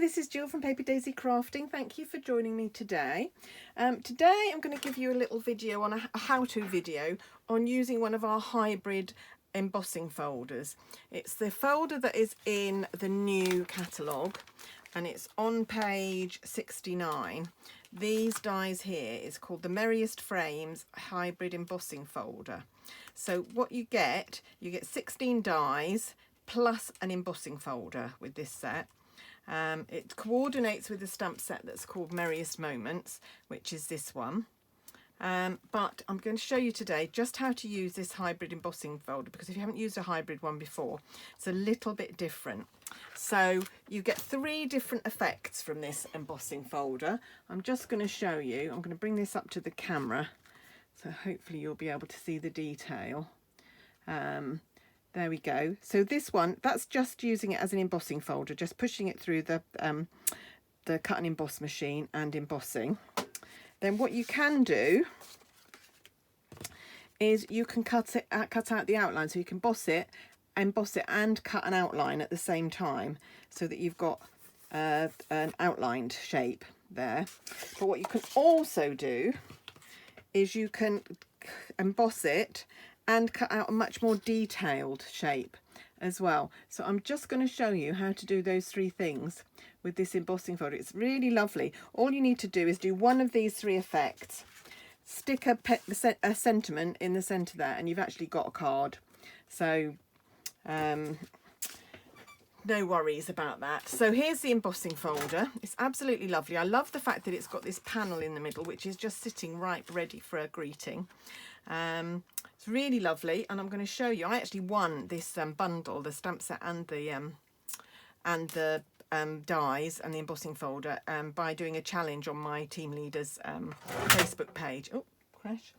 this is Jill from Paper Daisy Crafting. Thank you for joining me today. Today I'm going to give you a little video on a how-to video on using one of our hybrid embossing folders. It's the folder that is in the new catalogue and it's on page 69. These dies here is called the Merriest Frames Hybrid Embossing Folder. So what you get 16 dies plus an embossing folder with this set. It coordinates with the stamp set that's called Merriest Moments, which is this one. But I'm going to show you today just how to use this hybrid embossing folder, because if you haven't used a hybrid one before, it's a little bit different. So you get 3 different effects from this embossing folder. I'm just going to show you. I'm going to bring this up to the camera, so hopefully you'll be able to see the detail. There we go. So this one, that's just using it as an embossing folder, just pushing it through the cut and emboss machine and embossing. Then what you can do is you can cut out the outline, so you can emboss it and cut an outline at the same time, so that you've got an outlined shape there. But what you can also do is you can emboss it and cut out a much more detailed shape as well. So I'm just going to show you how to do those 3 things with this embossing folder. It's really lovely. All you need to do is do one of these 3 effects, stick a sentiment in the centre there, and you've actually got a card. So no worries about that. So here's the embossing folder. It's absolutely lovely. I love the fact that it's got this panel in the middle, which is just sitting right ready for a greeting. It's really lovely, and I'm going to show you. I actually won this bundle, the stamp set and the dies and the embossing folder by doing a challenge on my team leader's Facebook page. Oh, crash!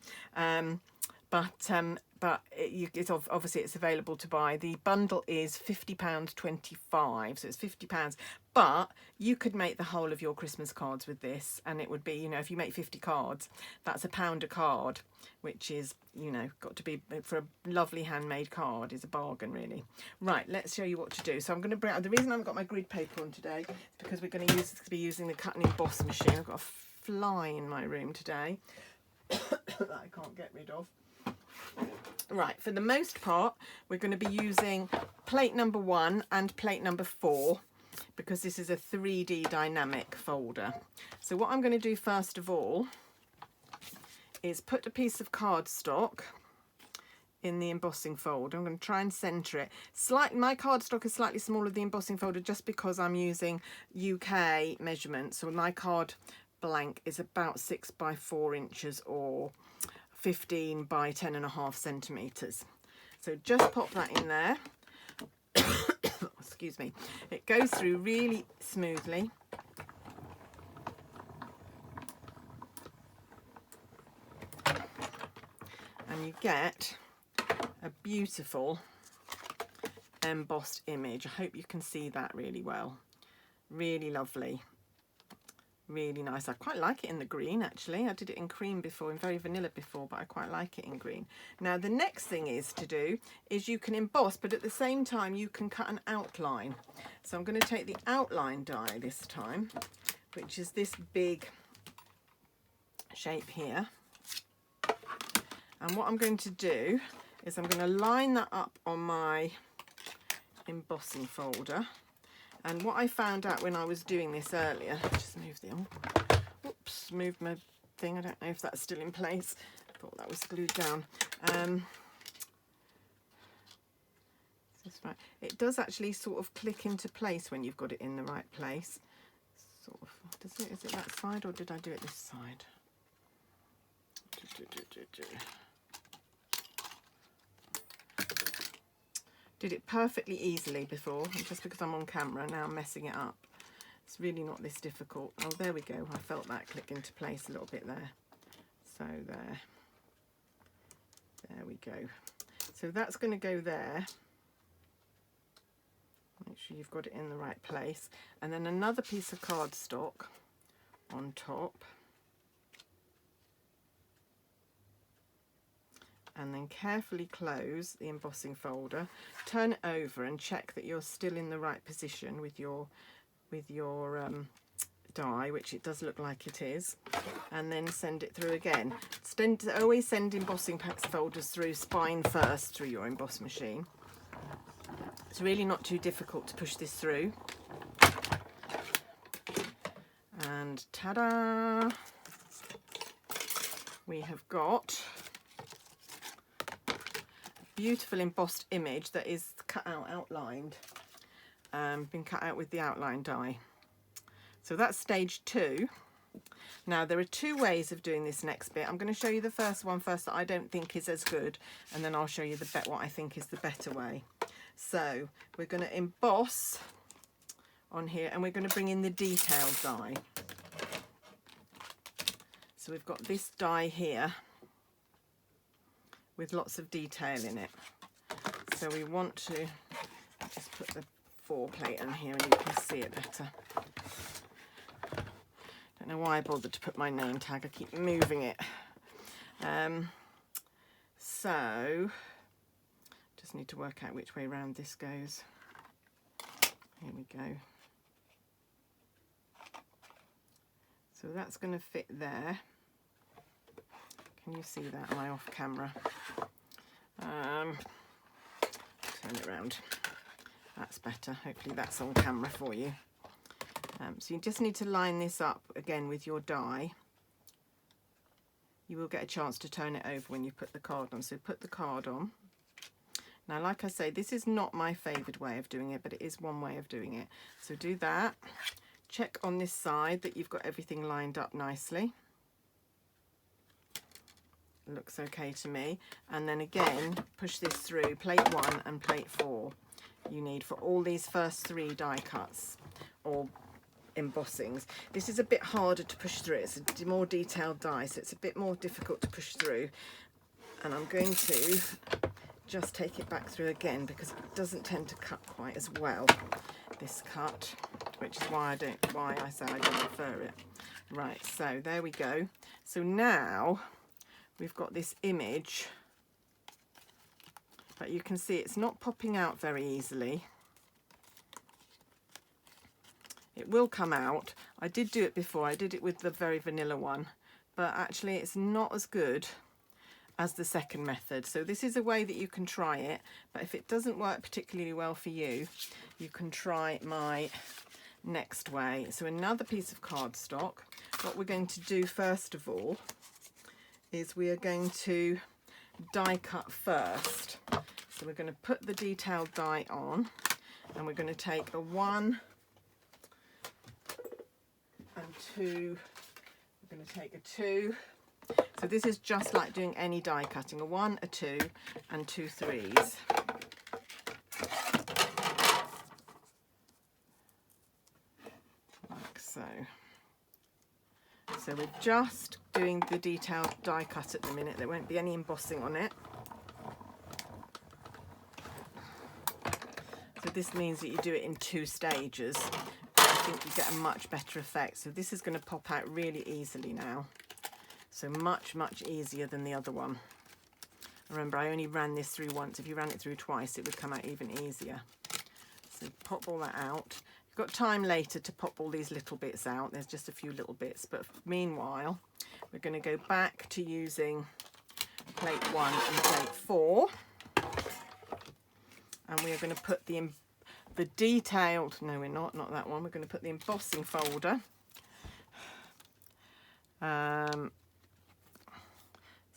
It's obviously it's available to buy. The bundle is £50.25, so it's £50. But you could make the whole of your Christmas cards with this, and it would be, you know, if you make 50 cards, that's £1 a card, which is, you know, got to be, for a lovely handmade card, is a bargain really. Right, let's show you what to do. So I'm going to bring out, the reason I haven't got my grid paper on today is because we're going to be using the cut and emboss machine. I've got a fly in my room today that I can't get rid of. Right, for the most part, we're going to be using plate number 1 and plate number 4, because this is a 3D dynamic folder. So what I'm going to do first of all is put a piece of cardstock in the embossing folder. I'm going to try and centre it. My cardstock is slightly smaller than the embossing folder just because I'm using UK measurements. So my card blank is about 6 by 4 inches or 15 by 10.5 centimetres. So just pop that in there. Excuse me. It goes through really smoothly. And you get a beautiful embossed image. I hope you can see that really well. Really lovely. Really nice. I quite like it in the green actually. I did it in cream before, in very vanilla before, but I quite like it in green. Now the next thing is you can emboss, but at the same time you can cut an outline. So I'm going to take the outline die this time, which is this big shape here. And what I'm going to do is I'm going to line that up on my embossing folder. And what I found out when I was doing this earlier, just move moved my thing. I don't know if that's still in place. I thought that was glued down. That's right. It does actually sort of click into place when you've got it in the right place. Sort of. Does it? Is it that side, or did I do it this side? Did it perfectly easily before, and just because I'm on camera now I'm messing it up. It's really not this difficult. Oh, there we go. I felt that click into place a little bit there. So there we go. So that's going to go there. Make sure you've got it in the right place. And then another piece of cardstock on top. And then carefully close the embossing folder, turn it over and check that you're still in the right position with your with your die, which it does look like it is, and then send it through again. Always send embossing packs folders through spine first through your emboss machine. It's really not too difficult to push this through. And ta-da! We have got a beautiful embossed image that is cut out, outlined, been cut out with the outline die. So that's stage 2. Now there are 2 ways of doing this next bit. I'm going to show you the first one first that I don't think is as good, and then I'll show you what I think is the better way. So we're going to emboss on here, and we're going to bring in the detail die. So we've got this die here with lots of detail in it. So we want to just put the 4 plate in here and you can see it better. Don't know why I bothered to put my name tag, I keep moving it. So just need to work out which way round this goes. Here we go. So that's going to fit there. Can you see that? Am I off camera? Turn it around. That's better. Hopefully that's on camera for you. So you just need to line this up again with your die. You will get a chance to turn it over when you put the card on. So put the card on. Now, like I say, this is not my favoured way of doing it, but it is one way of doing it. So do that. Check on this side that you've got everything lined up nicely. Looks okay to me. And then again, push this through plate 1 and plate 4 you need for all these first 3 die cuts or embossings. This is a bit harder to push through. It's a more detailed die, so it's a bit more difficult to push through. And I'm going to just take it back through again because it doesn't tend to cut quite as well, this cut, which is why I say I don't prefer it. Right, so there we go. So now we've got this image, but you can see it's not popping out very easily. It will come out. I did do it before. I did it with the very vanilla one, but actually it's not as good as the second method. So this is a way that you can try it, but if it doesn't work particularly well for you, you can try my next way. So another piece of cardstock. What we're going to do first of all is we are going to die cut first. So we're going to put the detailed die on, and we're going to take a 1 and 2. We're going to take a 2. So this is just like doing any die cutting, a 1, a 2 and 2 3s. Like so. So we're just doing the detailed die cut at the minute. There won't be any embossing on it. So this means that you do it in 2 stages. I think you get a much better effect. So this is going to pop out really easily now. So much, much easier than the other one. Remember, I only ran this through once. If you ran it through twice, it would come out even easier. So pop all that out. You've got time later to pop all these little bits out. There's just a few little bits. But meanwhile, we're going to go back to using plate 1 and plate 4. And we are going to put the detailed, no we're not that one. We're going to put the embossing folder. Let's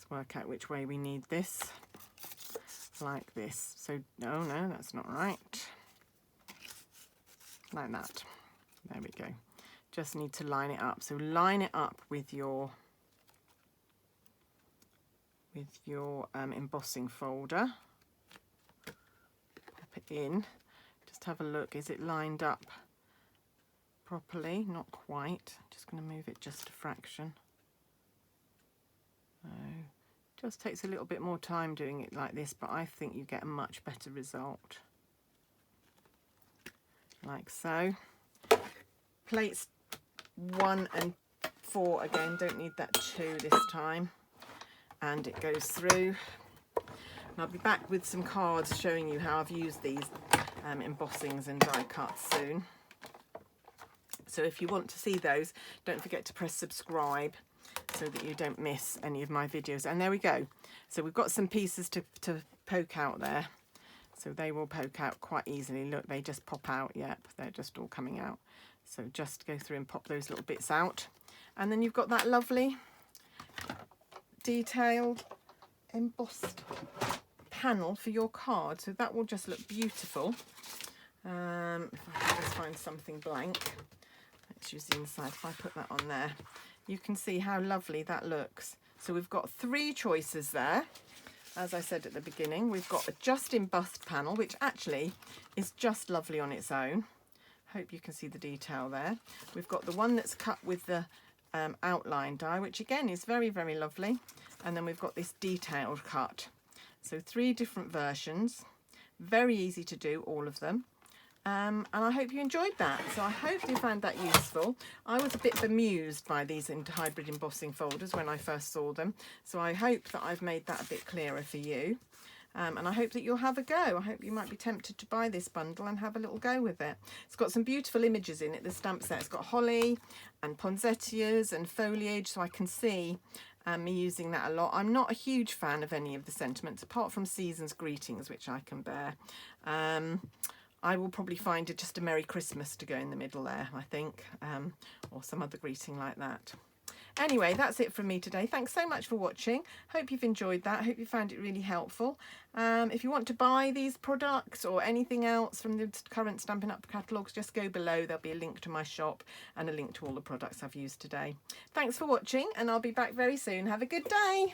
work out which way we need this. Like this. So, no, that's not right. Like that. There we go. Just need to line it up. So line it up with your embossing folder. Pop it in. Just have a look. Is it lined up properly? Not quite. Just going to move it just a fraction. Just takes a little bit more time doing it like this, but I think you get a much better result. Like so. Plates 1 and 4 again, don't need that 2 this time. And it goes through. And I'll be back with some cards showing you how I've used these embossings and die cuts soon. So if you want to see those, don't forget to press subscribe so that you don't miss any of my videos. And there we go. So we've got some pieces to poke out there. So they will poke out quite easily. Look, they just pop out. Yep, they're just all coming out. So just go through and pop those little bits out. And then you've got that lovely detailed embossed panel for your card. So that will just look beautiful. If I can just find something blank. Let's use the inside. If I put that on there, you can see how lovely that looks. So we've got 3 choices there. As I said at the beginning, we've got a just embossed panel, which actually is just lovely on its own. Hope you can see the detail there. We've got the one that's cut with the outline die, which again is very, very lovely. And then we've got this detailed cut. So 3 different versions. Very easy to do, all of them. And I hope you enjoyed that. So I hope you found that useful. I was a bit bemused by these hybrid embossing folders when I first saw them. So I hope that I've made that a bit clearer for you. And I hope that you'll have a go. I hope you might be tempted to buy this bundle and have a little go with it. It's got some beautiful images in it, the stamp set. It's got holly and poinsettias and foliage, so I can see me using that a lot. I'm not a huge fan of any of the sentiments, apart from Season's Greetings, which I can bear. I will probably find it just a Merry Christmas to go in the middle there, I think, or some other greeting like that. Anyway, that's it from me today. Thanks so much for watching. Hope you've enjoyed that. Hope you found it really helpful. If you want to buy these products or anything else from the current Stampin' Up catalogues, just go below. There'll be a link to my shop and a link to all the products I've used today. Thanks for watching, and I'll be back very soon. Have a good day.